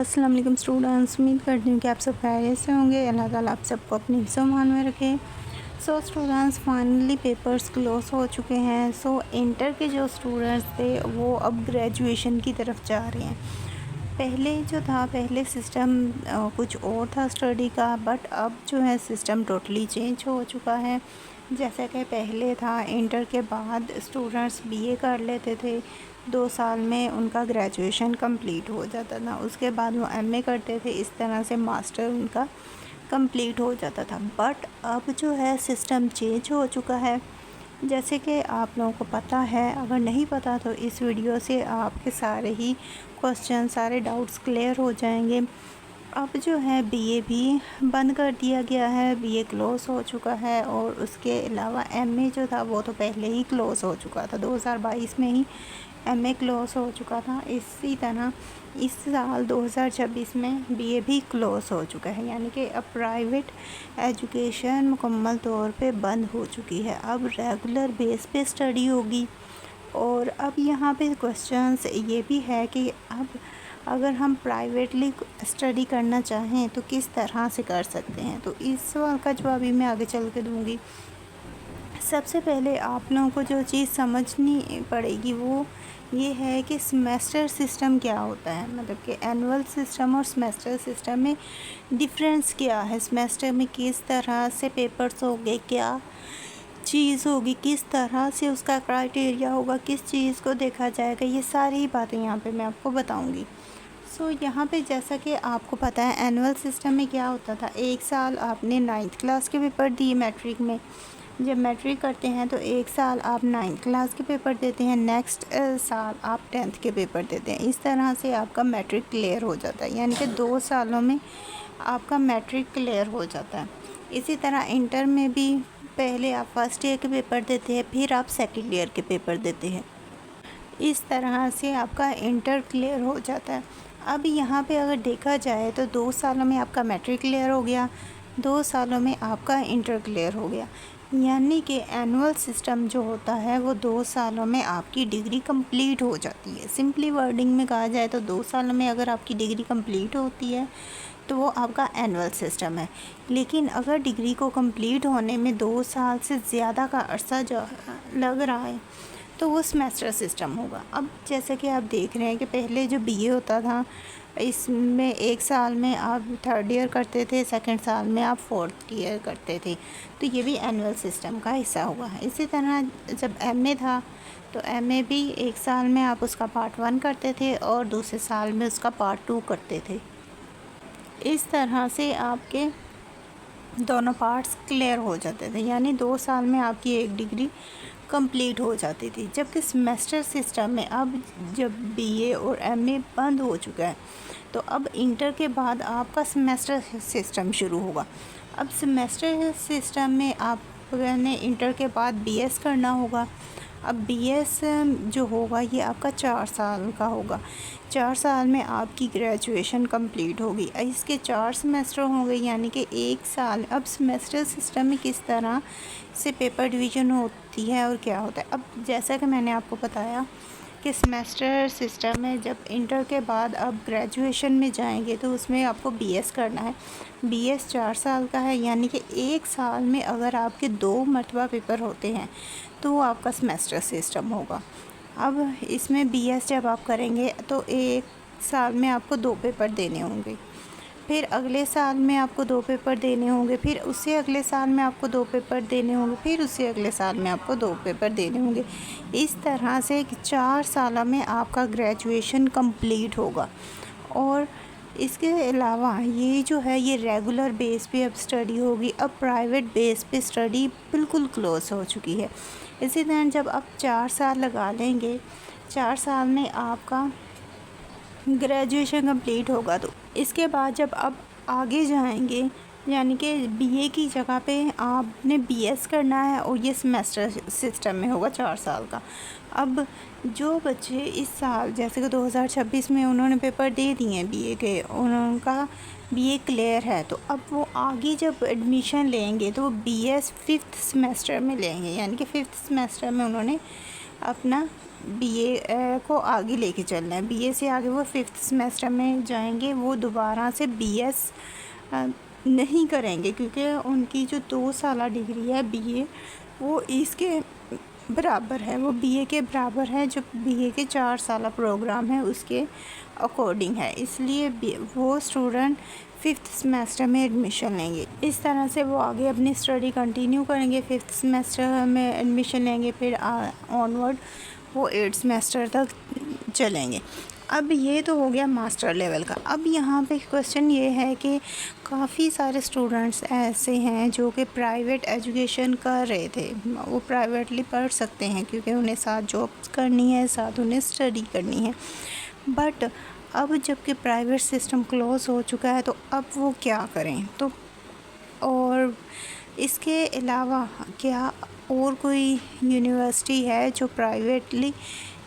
السلام علیکم اسٹوڈنٹس، امید کرتی ہوں کہ آپ سب خیریت سے ہوں گے۔ اللہ تعالیٰ آپ سب کو اپنی حفظ و امان میں رکھے۔ اسٹوڈنٹس فائنلی پیپرز کلوز ہو چکے ہیں۔ انٹر کے جو اسٹوڈنٹس تھے وہ اب گریجویشن کی طرف جا رہے ہیں۔ پہلے سسٹم کچھ اور تھا اسٹڈی کا، بٹ اب جو ہے سسٹم ٹوٹلی چینج ہو چکا ہے۔ جیسا کہ پہلے تھا، انٹر کے بعد اسٹوڈنٹس بی اے کر لیتے تھے، 2 سال میں ان کا گریجویشن کمپلیٹ ہو جاتا تھا۔ اس کے بعد وہ ایم اے کرتے تھے، اس طرح سے ماسٹر ان کا کمپلیٹ ہو جاتا تھا۔ بٹ اب جو ہے سسٹم چینج ہو چکا ہے، جیسے کہ آپ لوگوں کو پتہ ہے۔ اگر نہیں پتہ تو اس ویڈیو سے آپ کے سارے ہی کوسچن، سارے ڈاؤٹس کلیئر ہو جائیں گے۔ اب جو ہے بی اے بھی بند کر دیا گیا ہے، بی اے کلوز ہو چکا ہے، اور اس کے علاوہ ایم اے جو تھا وہ تو پہلے ہی کلوز ہو چکا تھا، 2022 میں ہی ایم اے کلوز ہو چکا تھا۔ اسی طرح اس سال 2026 میں بی اے بھی کلوز ہو چکا ہے، یعنی کہ اب پرائیویٹ ایجوکیشن مکمل طور پہ بند ہو چکی ہے۔ اب ریگولر بیس پہ اسٹڈی ہوگی، اور اب یہاں پہ کوسچنس یہ بھی ہے کہ اب اگر ہم پرائیویٹلی اسٹڈی کرنا چاہیں تو کس طرح سے کر سکتے ہیں، تو اس سوال کا جواب بھی میں آگے چل کے دوں گی۔ سب سے پہلے آپ لوگوں کو جو چیز سمجھنی پڑے گی وہ یہ ہے کہ سیمیسٹر سسٹم کیا ہوتا ہے، مطلب کہ اینول سسٹم اور سیمیسٹر سسٹم میں ڈفرینس کیا ہے۔ سیمیسٹر میں کس طرح سے پیپرز ہوگے، کیا چیز ہوگی، کس طرح سے اس کا کرائٹیریا ہوگا، کس چیز کو دیکھا جائے گا، یہ ساری باتیں یہاں پہ میں آپ کو بتاؤں گی۔ یہاں پہ جیسا کہ آپ کو پتہ ہے اینول سسٹم میں کیا ہوتا تھا، 1 سال آپ نے 9th کلاس کے پیپر دیے میٹرک میں۔ جب میٹرک کرتے ہیں تو 1 سال آپ 9th کلاس کے پیپر دیتے ہیں، نیکسٹ سال آپ 10th کے پیپر دیتے ہیں۔ اس طرح سے آپ کا میٹرک کلیئر ہو جاتا ہے، یعنی کہ 2 سالوں میں آپ کا میٹرک کلیئر ہو جاتا ہے۔ اسی طرح انٹر میں بھی پہلے آپ فرسٹ ایئر کے پیپر دیتے ہیں، پھر آپ سیکنڈ ایئر کے پیپر دیتے ہیں۔ اس طرح سے آپ کا انٹر کلیئر ہو جاتا ہے۔ اب یہاں پہ اگر دیکھا جائے تو 2 سالوں میں آپ کا میٹرک کلیئر ہو گیا، 2 سالوں میں آپ کا انٹر کلیئر ہو گیا، یعنی کہ اینول سسٹم جو ہوتا ہے وہ 2 سالوں میں آپ کی ڈگری کمپلیٹ ہو جاتی ہے۔ سمپلی ورڈنگ میں کہا جائے تو 2 سالوں میں اگر آپ کی ڈگری کمپلیٹ ہوتی ہے تو وہ آپ کا اینول سسٹم ہے۔ لیکن اگر ڈگری کو کمپلیٹ ہونے میں 2 سال سے زیادہ کا عرصہ جو لگ رہا ہے تو وہ سیمیسٹر سسٹم ہوگا۔ اب جیسا کہ آپ دیکھ رہے ہیں کہ پہلے جو بی اے ہوتا تھا، اس میں 1 سال میں آپ 3rd ایئر کرتے تھے، 2nd سال میں آپ 4th ایئر کرتے تھے، تو یہ بھی اینول سسٹم کا حصہ ہوا ہے۔ اسی طرح جب ایم اے تھا تو ایم اے بھی 1 سال میں آپ اس کا پارٹ 1 کرتے تھے اور دوسرے سال میں اس کا پارٹ 2 کرتے تھے۔ اس طرح سے آپ کے دونوں پارٹس کلیئر ہو جاتے تھے، یعنی 2 سال میں آپ کی ایک ڈگری کمپلیٹ ہو جاتی تھی۔ جبکہ سیمیسٹر سسٹم میں اب جب بی اے اور ایم اے بند ہو چکا ہے تو اب انٹر کے بعد آپ کا سیمیسٹر سسٹم شروع ہوگا۔ اب سیمیسٹر سسٹم میں آپ نے انٹر کے بعد بی ایس کرنا ہوگا۔ اب بی ایس جو ہوگا یہ آپ کا 4 سال کا ہوگا، 4 سال میں آپ کی گریجویشن کمپلیٹ ہوگی۔ اس کے 4 سیمیسٹر ہوں گے، یعنی کہ 1 سال۔ اب سیمیسٹر سسٹم میں کس طرح سے پیپر ڈویژن ہوتی ہے اور کیا ہوتا ہے، اب جیسا کہ میں نے آپ کو بتایا کہ سیمیسٹر سسٹم میں جب انٹر کے بعد آپ گریجویشن میں جائیں گے تو اس میں آپ کو بی ایس کرنا ہے۔ بی ایس 4 سال کا ہے، یعنی کہ 1 سال میں اگر آپ کے 2 مرتبہ پیپر ہوتے ہیں تو وہ آپ کا سیمیسٹر سسٹم ہوگا۔ اب اس میں بی ایس جب آپ کریں گے تو 1 سال میں آپ کو 2 پیپر دینے ہوں گے، پھر اگلے سال میں آپ کو 2 پیپر دینے ہوں گے، پھر اس سے اگلے سال میں آپ کو 2 پیپر دینے ہوں گے، پھر اس سے اگلے سال میں آپ کو 2 پیپر دینے ہوں گے۔ اس طرح سے 4 سالوں میں آپ کا گریجویشن کمپلیٹ ہوگا۔ اور اس کے علاوہ یہ جو ہے یہ ریگولر بیس پہ اب اسٹڈی ہوگی، اب پرائیویٹ بیس پہ اسٹڈی بالکل کلوز ہو چکی ہے۔ اسی طرح جب آپ 4 سال لگا لیں گے، 4 سال میں آپ کا گریجویشن کمپلیٹ ہوگا، تو اس کے بعد جب آپ آگے جائیں گے، یعنی کہ بی اے کی جگہ پہ آپ نے بی ایس کرنا ہے، اور یہ سیمیسٹر سسٹم میں ہوگا 4 سال کا۔ اب جو بچے اس سال جیسے کہ 2026 میں انہوں نے پیپر دے دیے ہیں بی اے کے، ان کا بی اے کلیئر ہے، تو اب وہ آگے جب ایڈمیشن لیں گے تو وہ بی ایس 5th سیمیسٹر میں لیں گے، یعنی کہ 5th سیمیسٹر میں انہوں نے اپنا بی اے کو آگے لے کے چلنا ہے. بی اے سے آگے وہ 5th سیمیسٹر میں جائیں گے. وہ دوبارہ سے بی ایس نہیں کریں گے کیونکہ ان کی جو 2 سالہ ڈگری ہے بی اے وہ اس کے برابر ہے. وہ بی اے کے برابر ہے. جو بی اے کے 4 سالہ پروگرام ہے اس کے اکارڈنگ ہے. اس لیے وہ اسٹوڈنٹ 5th سیمیسٹر میں ایڈمیشن لیں گے. اس طرح سے وہ آگے اپنی اسٹڈی کنٹینیو کریں گے. 5th سیمیسٹر میں ایڈمیشن لیں گے. پھر آنورڈ وہ 8 سیمیسٹر تک چلیں گے. اب یہ تو ہو گیا ماسٹر لیول کا. اب یہاں پہ کویسچن یہ ہے کہ کافی سارے اسٹوڈنٹس ایسے ہیں جو کہ پرائیویٹ ایجوکیشن کر رہے تھے. وہ پرائیویٹلی پڑھ سکتے ہیں کیونکہ انہیں ساتھ جاب کرنی ہے, ساتھ انہیں اسٹڈی کرنی ہے. بٹ اب جب کہ پرائیویٹ سسٹم کلوز ہو چکا ہے تو اب وہ کیا کریں؟ تو اور اس کے علاوہ کیا اور کوئی یونیورسٹی ہے جو پرائیویٹلی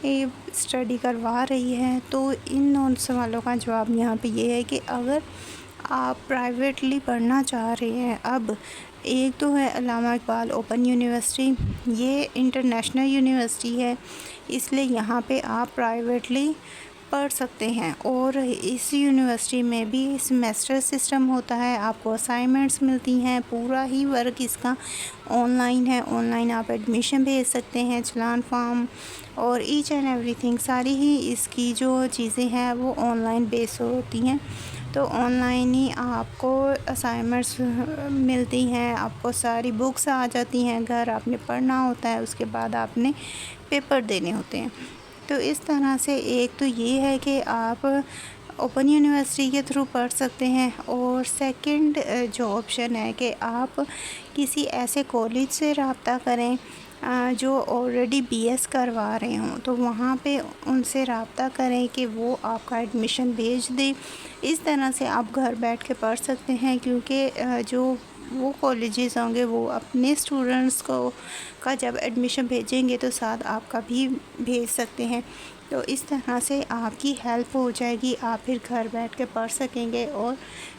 اسٹڈی کروا رہی ہے؟ تو ان سوالوں کا جواب یہاں پہ یہ ہے کہ اگر آپ پرائیویٹلی پڑھنا چاہ رہے ہیں، اب ایک تو ہے علامہ اقبال اوپن یونیورسٹی. یہ انٹرنیشنل یونیورسٹی ہے، اس لیے یہاں پہ آپ پرائیویٹلی پڑھ سکتے ہیں. اور اس یونیورسٹی میں بھی سیمیسٹر سسٹم ہوتا ہے. آپ کو اسائنمنٹس ملتی ہیں. پورا ہی ورک اس کا آن لائن ہے. آن لائن آپ ایڈمیشن بھیج سکتے ہیں، چلان فارم اور ایچ اینڈ ایوری تھنگ. ساری ہی اس کی جو چیزیں ہیں وہ آن لائن بیس ہوتی ہیں. تو آن لائن ہی آپ کو اسائنمنٹس ملتی ہیں. آپ کو ساری بکس آ جاتی ہیں گھر. آپ نے پڑھنا ہوتا ہے، اس کے بعد آپ نے پیپر دینے ہوتے ہیں. تو اس طرح سے ایک تو یہ ہے کہ آپ اوپن یونیورسٹی کے تھرو پڑھ سکتے ہیں. اور سیکنڈ جو آپشن ہے کہ آپ کسی ایسے کالج سے رابطہ کریں جو آلریڈی بی ایس کروا رہے ہوں. تو وہاں پہ ان سے رابطہ کریں کہ وہ آپ کا ایڈمیشن بھیج دیں. اس طرح سے آپ گھر بیٹھ کے پڑھ سکتے ہیں کیونکہ جو وہ کالجز ہوں گے وہ اپنے اسٹوڈنٹس کا جب ایڈمیشن بھیجیں گے تو ساتھ آپ کا بھی بھیج سکتے ہیں. تو اس طرح سے آپ کی ہیلپ ہو جائے گی. آپ پھر گھر بیٹھ کے پڑھ سکیں گے اور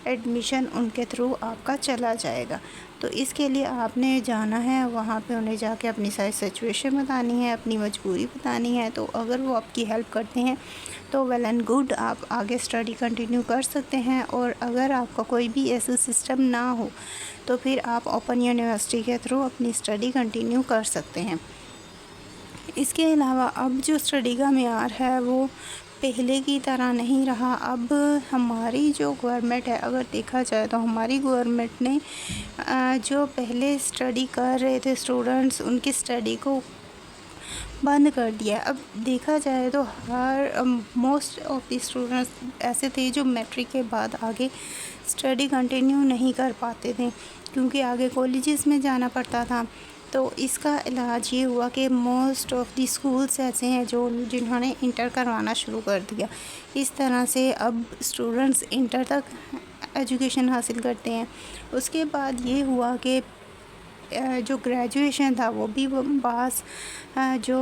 ایڈمیشن ان کے تھرو آپ کا چلا جائے گا. تو اس کے لیے آپ نے جانا ہے وہاں پہ، انہیں جا کے اپنی ساری سچویشن بتانی ہے، اپنی مجبوری بتانی ہے. تو اگر وہ آپ کی ہیلپ کرتے ہیں تو ویل اینڈ گڈ، آپ آگے اسٹڈی کنٹینیو کر سکتے ہیں. اور اگر آپ کا کوئی بھی ایسا سسٹم نہ ہو تو پھر آپ اوپن یونیورسٹی کے تھرو اپنی اسٹڈی کنٹینیو کر سکتے ہیں. اس کے علاوہ اب جو اسٹڈی کا معیار ہے وہ پہلے کی طرح نہیں رہا. اب ہماری جو گورنمنٹ ہے، اگر دیکھا جائے تو ہماری گورنمنٹ نے جو پہلے اسٹڈی کر رہے تھے اسٹوڈنٹس، ان کی اسٹڈی کو بند کر دیا. اب دیکھا جائے تو موسٹ آف دی اسٹوڈنٹس ایسے تھے جو میٹرک کے بعد آگے اسٹڈی کنٹینیو نہیں کر پاتے تھے کیونکہ آگے کالجز میں جانا پڑتا تھا. تو اس کا علاج یہ ہوا کہ موسٹ آف دی اسکولس ایسے ہیں جنہوں نے انٹر کروانا شروع کر دیا. اس طرح سے اب اسٹوڈنٹس انٹر تک ایجوکیشن حاصل کرتے ہیں. اس کے بعد یہ ہوا کہ جو گریجویشن تھا وہ بھی بعض جو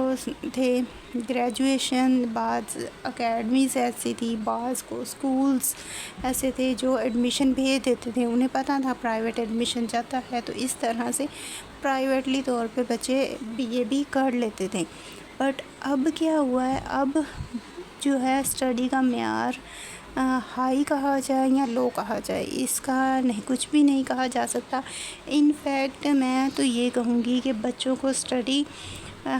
تھے گریجویشن، بعض اکیڈمیز ایسی تھی، بعض کو اسکولس ایسے تھے جو ایڈمیشن بھیج دیتے تھے. انہیں پتہ تھا پرائیویٹ ایڈمیشن جاتا ہے تو اس طرح سے پرائیویٹلی طور پہ بچے بی اے بھی کر لیتے تھے. بٹ اب کیا ہوا ہے، اب جو ہے اسٹڈی کا معیار ہائی کہا جائے یا لو کہا جائے، اس کا کچھ بھی نہیں کہا جا سکتا. ان فیکٹ میں تو یہ کہوں گی کہ بچوں کو اسٹڈی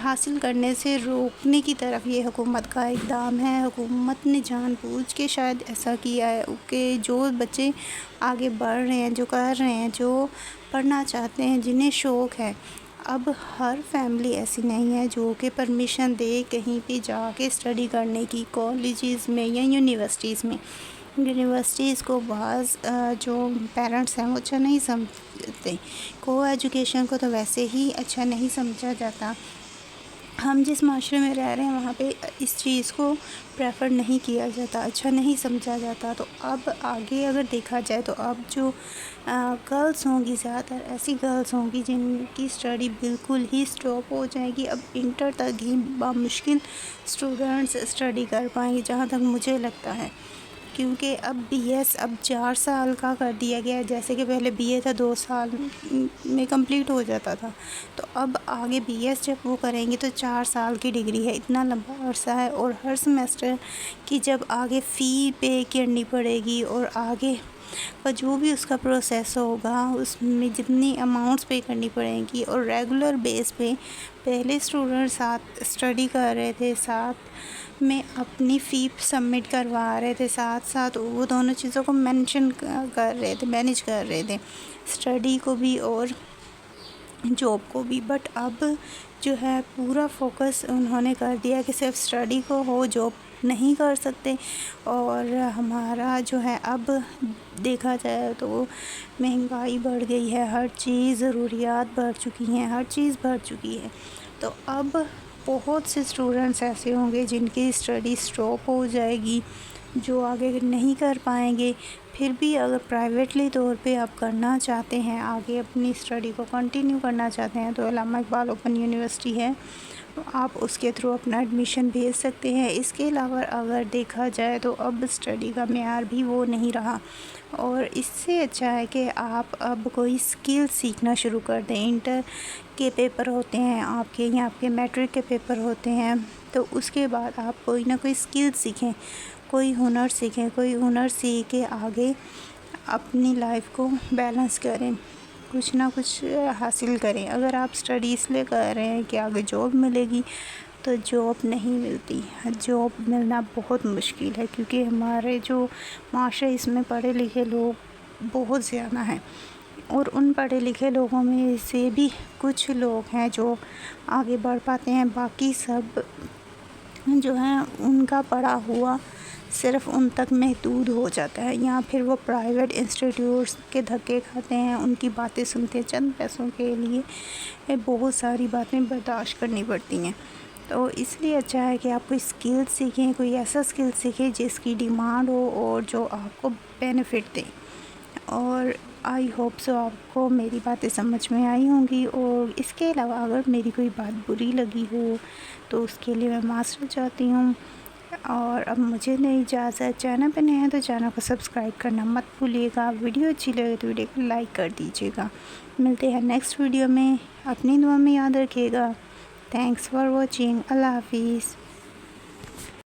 حاصل کرنے سے روکنے کی طرف یہ حکومت کا اقدام ہے. حکومت نے جان بوجھ کے شاید ایسا کیا ہے کہ جو بچے آگے بڑھ رہے ہیں، جو کر رہے ہیں، جو پڑھنا چاہتے ہیں، جنہیں شوق ہے، اب ہر فیملی ایسی نہیں ہے جو کہ پرمیشن دے کہیں پہ جا کے اسٹڈی کرنے کی، کالجز میں یا یونیورسٹیز میں. یونیورسٹیز کو بعض جو پیرنٹس ہیں وہ اچھا نہیں سمجھتے. کو ایجوکیشن کو تو ویسے ہی اچھا نہیں سمجھا جاتا. ہم جس معاشرے میں رہ رہے ہیں وہاں پہ اس چیز کو پریفر نہیں کیا جاتا، اچھا نہیں سمجھا جاتا. تو اب آگے اگر دیکھا جائے تو اب جو گرلس ہوں گی، زیادہ تر ایسی گرلس ہوں گی جن کی اسٹڈی بالکل ہی اسٹاپ ہو جائے گی. اب انٹر تک ہی بامشکل اسٹوڈنٹس اسٹڈی کر پائیں گے جہاں تک مجھے لگتا ہے. کیونکہ اب بی ایس اب 4 سال کا کر دیا گیا ہے، جیسے کہ پہلے بی اے تھا 2 سال میں کمپلیٹ ہو جاتا تھا، تو اب آگے بی ایس جب وہ کریں گے تو 4 سال کی ڈگری ہے، اتنا لمبا عرصہ ہے، اور ہر سمیسٹر کی جب آگے فی پے کرنی پڑے گی، اور آگے کا جو بھی اس کا پروسیس ہوگا اس میں جتنی اماؤنٹس پے کرنی پڑیں گی، اور ریگولر بیس پہ پہلے اسٹوڈنٹ ساتھ اسٹڈی کر رہے تھے، ساتھ میں اپنی فی سبمٹ کروا رہے تھے، ساتھ ساتھ وہ دونوں چیزوں کو مینیج کر رہے تھے، اسٹڈی کو بھی اور جاب کو بھی۔ بٹ اب جو ہے پورا فوکس انہوں نے کر دیا کہ صرف اسٹڈی کو ہو، جاب نہیں کر سکتے۔ اور ہمارا جو ہے اب دیکھا جائے تو مہنگائی بڑھ گئی ہے، ہر چیز ضروریات بڑھ چکی ہیں، ہر چیز بڑھ چکی ہے، تو اب بہت سے اسٹوڈنٹس ایسے ہوں گے جن کی اسٹڈی اسٹاپ ہو جائے گی، جو آگے نہیں کر پائیں گے۔ پھر بھی اگر پرائیویٹلی طور پہ آپ کرنا چاہتے ہیں، آگے اپنی اسٹڈی کو کنٹینیو کرنا چاہتے ہیں، تو علامہ اقبال اوپن یونیورسٹی ہے، آپ اس کے تھرو اپنا ایڈمیشن بھیج سکتے ہیں۔ اس کے علاوہ اگر دیکھا جائے تو اب اسٹڈی کا معیار بھی وہ نہیں رہا، اور اس سے اچھا ہے کہ آپ اب کوئی اسکل سیکھنا شروع کر دیں۔ انٹر کے پیپر ہوتے ہیں آپ کے، یا آپ کے میٹرک کے پیپر ہوتے ہیں، تو اس کے بعد آپ کوئی نہ کوئی اسکل سیکھیں، کوئی ہنر سیکھ کے آگے اپنی لائف کو بیلنس کریں، کچھ نہ کچھ حاصل کریں۔ اگر آپ اسٹڈی اس لیے کر رہے ہیں کہ آگے جاب ملے گی، تو جاب نہیں ملتی، جاب ملنا بہت مشکل ہے، کیونکہ ہمارے جو معاشرے اس میں پڑھے لکھے لوگ بہت زیادہ ہیں، اور ان پڑھے لکھے لوگوں میں سے بھی کچھ لوگ ہیں جو آگے بڑھ پاتے ہیں، باقی سب جو ہیں ان کا پڑھا ہوا صرف ان تک محدود ہو جاتا ہے، یا پھر وہ پرائیویٹ انسٹیٹیوٹس کے دھکے کھاتے ہیں، ان کی باتیں سنتے ہیں، چند پیسوں کے لیے بہت ساری باتیں برداشت کرنی پڑتی ہیں۔ تو اس لیے اچھا ہے کہ آپ کوئی اسکل سیکھیں، کوئی ایسا اسکل سیکھیں جس کی ڈیمانڈ ہو اور جو آپ کو بینیفٹ دے۔ اور آئی ہوپ سو آپ کو میری باتیں سمجھ میں آئی ہوں گی، اور اس کے علاوہ اگر میری کوئی بات بری لگی ہو تو اس کے لیے میں معذرت چاہتی ہوں۔ اور اب مجھے نہیں اجازت، چینل پہ نئے ہیں تو چینل کو سبسکرائب کرنا مت بھولیے گا، ویڈیو اچھی لگے تو ویڈیو کو لائک کر دیجیے گا۔ ملتے ہیں نیکسٹ ویڈیو میں، اپنی دعا میں یاد رکھیے گا۔ تھینکس فار واچنگ، اللہ حافظ۔